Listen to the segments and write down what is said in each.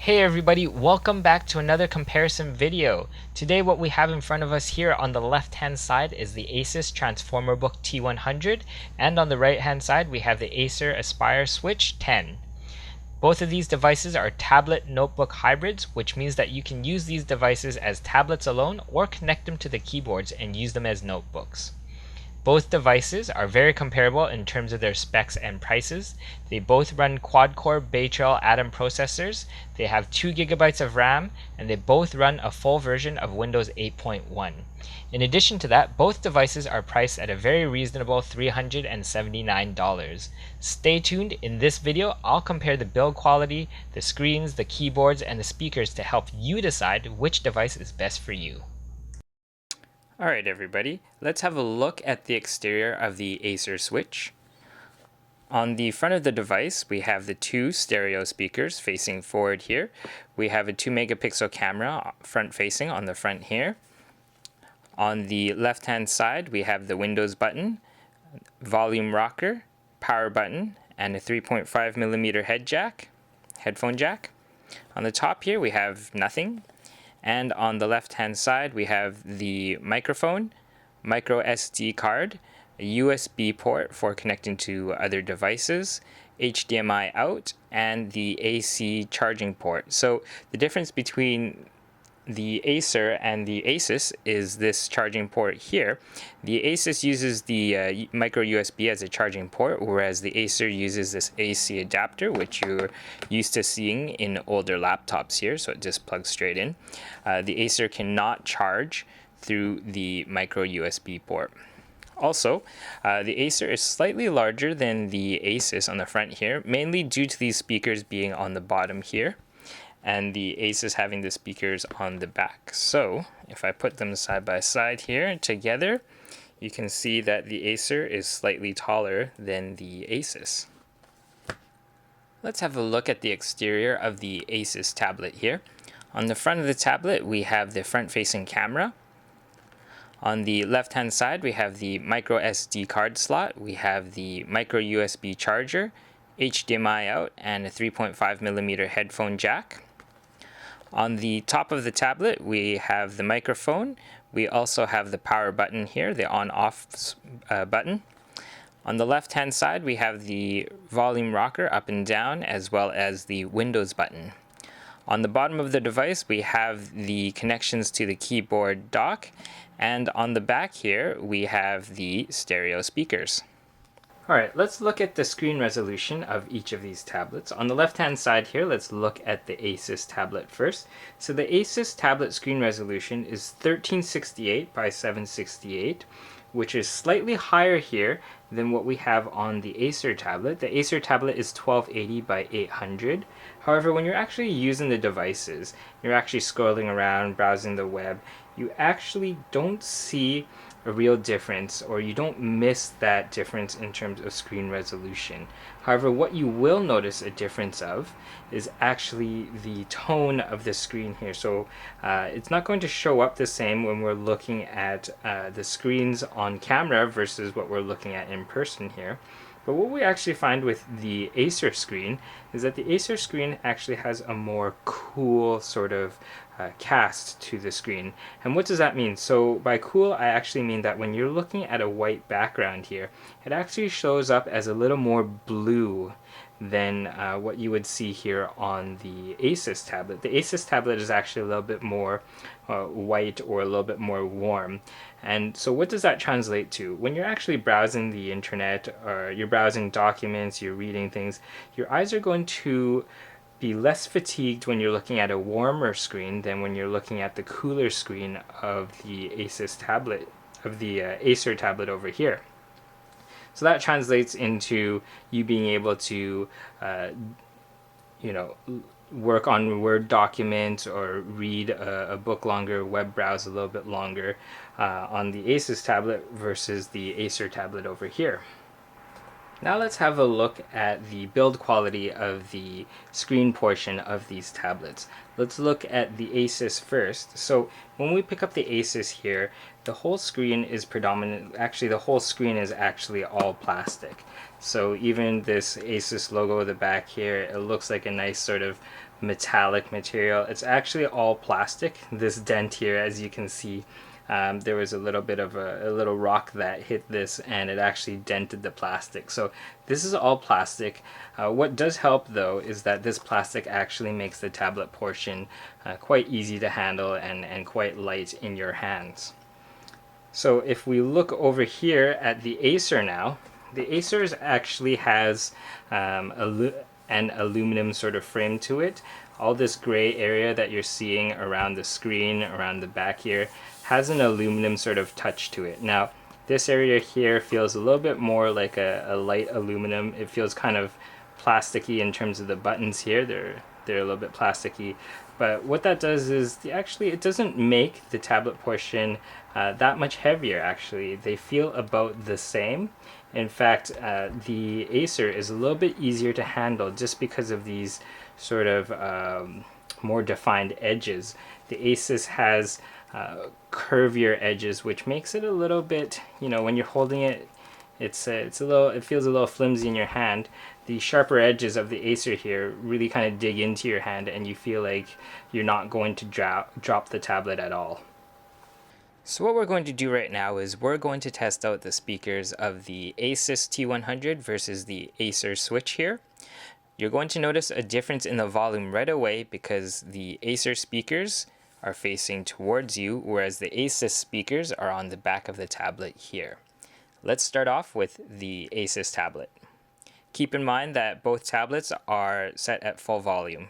Hey everybody, welcome back to another comparison video. Today what we have in front of us here on the left hand side is the Asus Transformer Book T100, and on the right hand side we have the Acer Aspire Switch 10. Both of these devices are tablet notebook hybrids, which means that you can use these devices as tablets alone or connect them to the keyboards and use them as notebooks. Both devices are very comparable in terms of their specs and prices. They both run quad-core Baytrail Atom processors, they have 2 GB of RAM, and they both run a full version of Windows 8.1. In addition to that, both devices are priced at a very reasonable $379. Stay tuned. In this video, I'll compare the build quality, the screens, the keyboards, and the speakers to help you decide which device is best for you. Alright everybody, let's have a look at the exterior of the Acer Switch. On the front of the device, we have the 2 stereo speakers facing forward here. We have a 2 megapixel camera front facing on the front here. On the left hand side, we have the Windows button, volume rocker, power button, and a 3.5mm headphone jack. On the top here, we have nothing. And on the left hand side we have the microphone, micro SD card, a USB port for connecting to other devices, HDMI out, and the AC charging port. So the difference between the Acer and the Asus is this charging port here. The Asus uses the micro USB as a charging port, whereas the Acer uses this AC adapter, which you're used to seeing in older laptops here, so it just plugs straight in. The Acer cannot charge through the micro USB port. Also, the Acer is slightly larger than the Asus on the front here, mainly due to these speakers being on the bottom here, and the Asus having the speakers on the back. So if I put them side by side here together, you can see that the Acer is slightly taller than the Asus. Let's have a look at the exterior of the Asus tablet here. On the front of the tablet we have the front-facing camera. On the left hand side we have the micro SD card slot, we have the micro USB charger, HDMI out, and a 3.5mm headphone jack. On the top of the tablet we have the microphone. We also have the power button here, the on-off button. On the left hand side we have the volume rocker up and down, as well as the Windows button. On the bottom of the device we have the connections to the keyboard dock, and on the back here we have the stereo speakers. Alright, let's look at the screen resolution of each of these tablets. On the left hand side here, let's look at the Asus tablet first. So the Asus tablet screen resolution is 1368 by 768, which is slightly higher here than what we have on the Acer tablet. The Acer tablet is 1280 by 800. However, when you're actually using the devices, you're actually scrolling around, browsing the web, you actually don't see a real difference, or you don't miss that difference in terms of screen resolution. However, what you will notice a difference of is actually the tone of the screen here. So it's not going to show up the same when we're looking at the screens on camera versus what we're looking at in person here. But what we actually find with the Acer screen is that the Acer screen actually has a more cool sort of cast to the screen. And what does that mean? So by cool, I actually mean that when you're looking at a white background here, it actually shows up as a little more blue than what you would see here on the Asus tablet. The Asus tablet is actually a little bit more white, or a little bit more warm. And so what does that translate to? When you're actually browsing the internet, or you're browsing documents, you're reading things, your eyes are going to be less fatigued when you're looking at a warmer screen than when you're looking at the cooler screen of the Asus tablet, of the Acer tablet over here. So that translates into you being able to, work on Word documents, or read a book longer, web browse a little bit longer on the Asus tablet versus the Acer tablet over here. Now let's have a look at the build quality of the screen portion of these tablets. Let's look at the Asus first. So when we pick up the Asus here, the whole screen is actually the whole screen is actually all plastic. So even this Asus logo at the back here, it looks like a nice sort of metallic material. It's actually all plastic. This dent here, as you can see, there was a little bit of a little rock that hit this and it actually dented the plastic. So this is all plastic. What does help though is that this plastic actually makes the tablet portion quite easy to handle and quite light in your hands. So if we look over here at the Acer now, the Acer actually has an aluminum sort of frame to it. All this gray area that you're seeing around the screen, around the back here, has an aluminum sort of touch to it. Now, this area here feels a little bit more like a light aluminum. It feels kind of plasticky in terms of the buttons here. They're a little bit plasticky. But what that does is actually it doesn't make the tablet portion that much heavier. Actually, they feel about the same. In fact, the Acer is a little bit easier to handle just because of these sort of more defined edges. The Asus has curvier edges, which makes it a little bit, when you're holding it, it feels a little flimsy in your hand. The sharper edges of the Acer here really kind of dig into your hand, and you feel like you're not going to drop the tablet at all. So what we're going to do right now is we're going to test out the speakers of the Asus T100 versus the Acer Switch here. You're going to notice a difference in the volume right away because the Acer speakers are facing towards you, whereas the Asus speakers are on the back of the tablet here. Let's start off with the Asus tablet. Keep in mind that both tablets are set at full volume.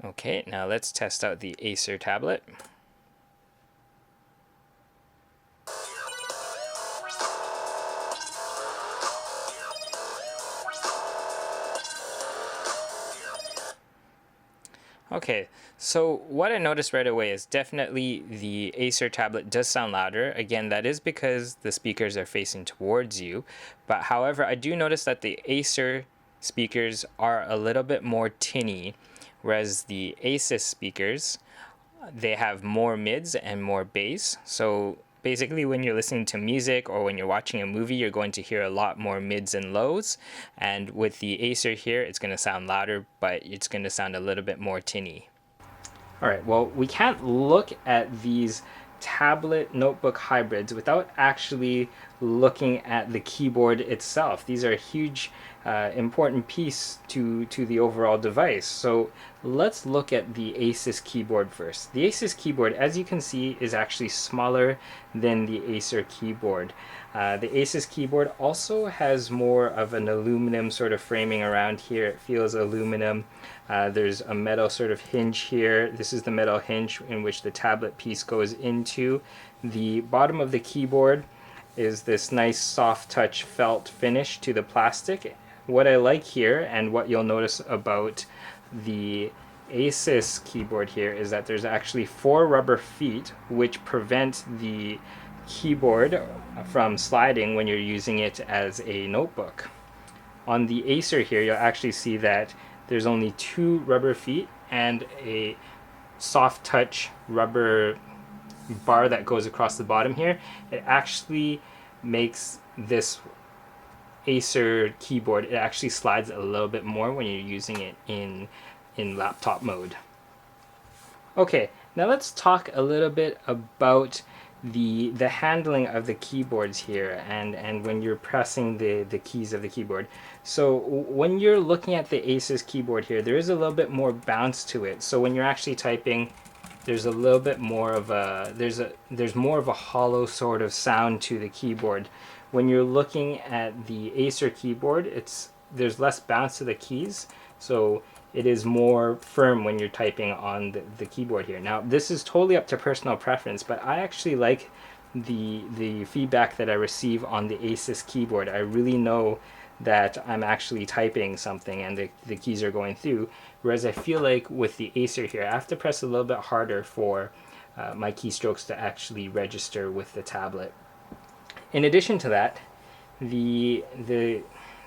Okay, now let's test out the Acer tablet. Okay, so what I noticed right away is definitely the Acer tablet does sound louder. Again, that is because the speakers are facing towards you. But however, I do notice that the Acer speakers are a little bit more tinny, whereas the Asus speakers, they have more mids and more bass. So basically when you're listening to music or when you're watching a movie, you're going to hear a lot more mids and lows. And with the Acer here, it's going to sound louder, but it's going to sound a little bit more tinny. All right, well, we can't look at these tablet notebook hybrids without actually looking at the keyboard itself. These are a huge important piece to the overall device. So let's look at the Asus keyboard first. The Asus keyboard, as you can see, is actually smaller than the Acer keyboard. The Asus keyboard also has more of an aluminum sort of framing around here. It feels aluminum. There's a metal sort of hinge here. This is the metal hinge in which the tablet piece goes into. The bottom of the keyboard is this nice soft touch felt finish to the plastic. What I like here, and what you'll notice about the Asus keyboard here, is that there's actually 4 rubber feet which prevent the keyboard from sliding when you're using it as a notebook. On the Acer here, you'll actually see that there's only 2 rubber feet and a soft touch rubber bar that goes across the bottom here. It actually makes this Acer keyboard, it actually slides a little bit more when you're using it in laptop mode. Okay, now let's talk a little bit about the handling of the keyboards here and when you're pressing the keys of the keyboard. So when you're looking at the Asus keyboard here, there is a little bit more bounce to it. So when you're actually typing, there's a little bit more of there's more of a hollow sort of sound to the keyboard. When you're looking at the Acer keyboard, there's less bounce to the keys, so it is more firm when you're typing on the keyboard here. Now, this is totally up to personal preference, but I actually like the feedback that I receive on the Asus keyboard. I really know that I'm actually typing something and the keys are going through, whereas I feel like with the Acer here, I have to press a little bit harder for my keystrokes to actually register with the tablet. In addition to that, the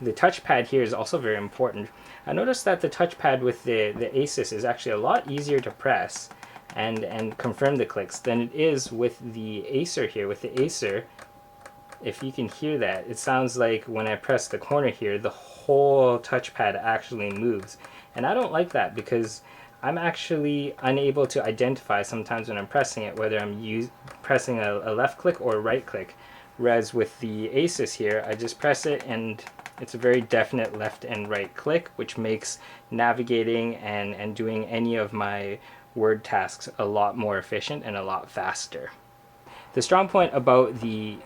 touchpad here is also very important. I noticed that the touchpad with the Asus is actually a lot easier to press and confirm the clicks than it is with the Acer here. With the Acer, if you can hear that, it sounds like when I press the corner here, the whole touchpad actually moves. And I don't like that because I'm actually unable to identify sometimes when I'm pressing it whether I'm pressing a left click or a right click. Whereas with the Asus here, I just press it and it's a very definite left and right click, which makes navigating and doing any of my word tasks a lot more efficient and a lot faster. The strong point about the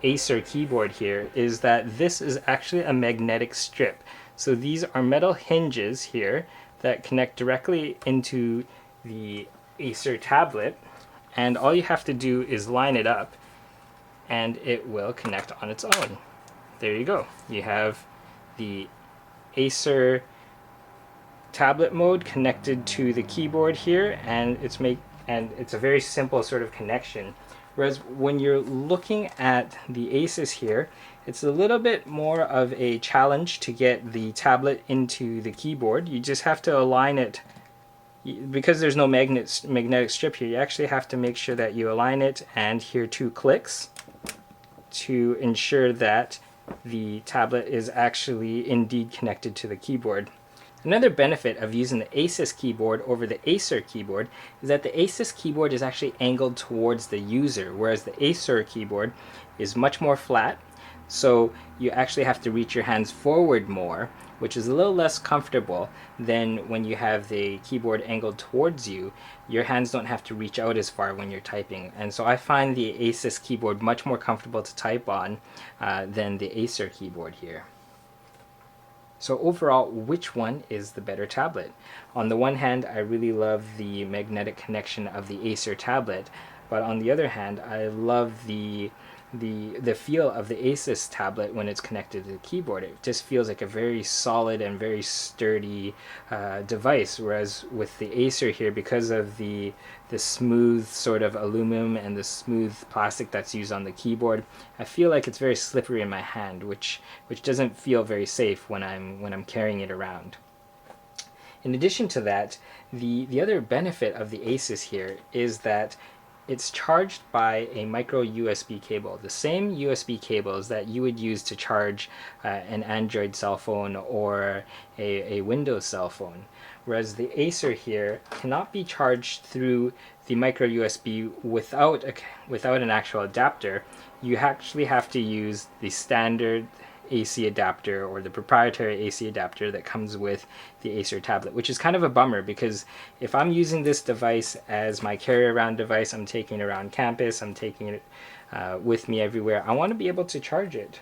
Acer keyboard here is that this is actually a magnetic strip. So these are metal hinges here that connect directly into the Acer tablet, and all you have to do is line it up and it will connect on its own. There you go. You have the Acer tablet mode connected to the keyboard here, and it's a very simple sort of connection. Whereas when you're looking at the Asus here, it's a little bit more of a challenge to get the tablet into the keyboard. You just have to align it. Because there's no magnetic strip here, you actually have to make sure that you align it and hear 2 clicks to ensure that the tablet is actually indeed connected to the keyboard. Another benefit of using the Asus keyboard over the Acer keyboard is that the Asus keyboard is actually angled towards the user, whereas the Acer keyboard is much more flat, so you actually have to reach your hands forward more, which is a little less comfortable than when you have the keyboard angled towards you. Your hands don't have to reach out as far when you're typing, and so I find the Asus keyboard much more comfortable to type on than the Acer keyboard here. So overall, which one is the better tablet? On the one hand, I really love the magnetic connection of the Acer tablet, but on the other hand, I love the feel of the Asus tablet when it's connected to the keyboard. It just feels like a very solid and very sturdy device, whereas with the Acer here, because of the smooth sort of aluminum and the smooth plastic that's used on the keyboard, I feel like it's very slippery in my hand, which doesn't feel very safe when I'm carrying it around. In addition to that, the other benefit of the Asus here is that it's charged by a micro USB cable, the same USB cables that you would use to charge an Android cell phone or a Windows cell phone. Whereas the Acer here cannot be charged through the micro USB without an actual adapter. You actually have to use the standard AC adapter or the proprietary AC adapter that comes with the Acer tablet, which is kind of a bummer because if I'm using this device as my carry-around device, I'm taking it around campus, I'm taking it with me everywhere, I want to be able to charge it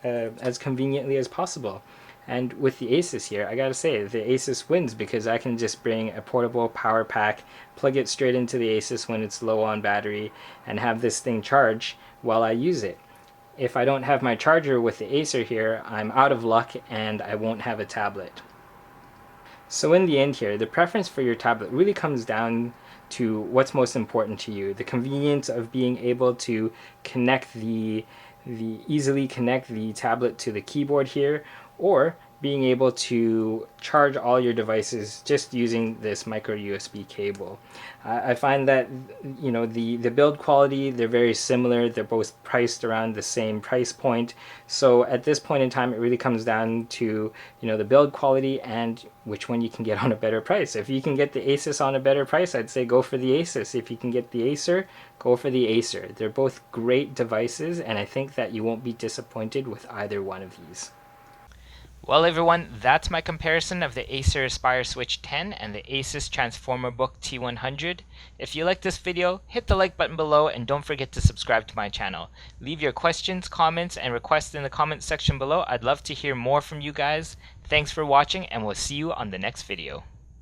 as conveniently as possible. And with the Asus here, I gotta say, the Asus wins because I can just bring a portable power pack, plug it straight into the Asus when it's low on battery, and have this thing charge while I use it. If I don't have my charger with the Acer here, I'm out of luck and I won't have a tablet. So in the end here, the preference for your tablet really comes down to what's most important to you. The convenience of being able to easily connect the tablet to the keyboard here, or being able to charge all your devices just using this micro USB cable. I find that the build quality, they're very similar. They're both priced around the same price point. So at this point in time, it really comes down to the build quality and which one you can get on a better price. If you can get the Asus on a better price, I'd say go for the Asus. If you can get the Acer, go for the Acer. They're both great devices, and I think that you won't be disappointed with either one of these. Well everyone, that's my comparison of the Acer Aspire Switch 10 and the Asus Transformer Book T100. If you like this video, hit the like button below and don't forget to subscribe to my channel. Leave your questions, comments, and requests in the comments section below. I'd love to hear more from you guys. Thanks for watching, and we'll see you on the next video.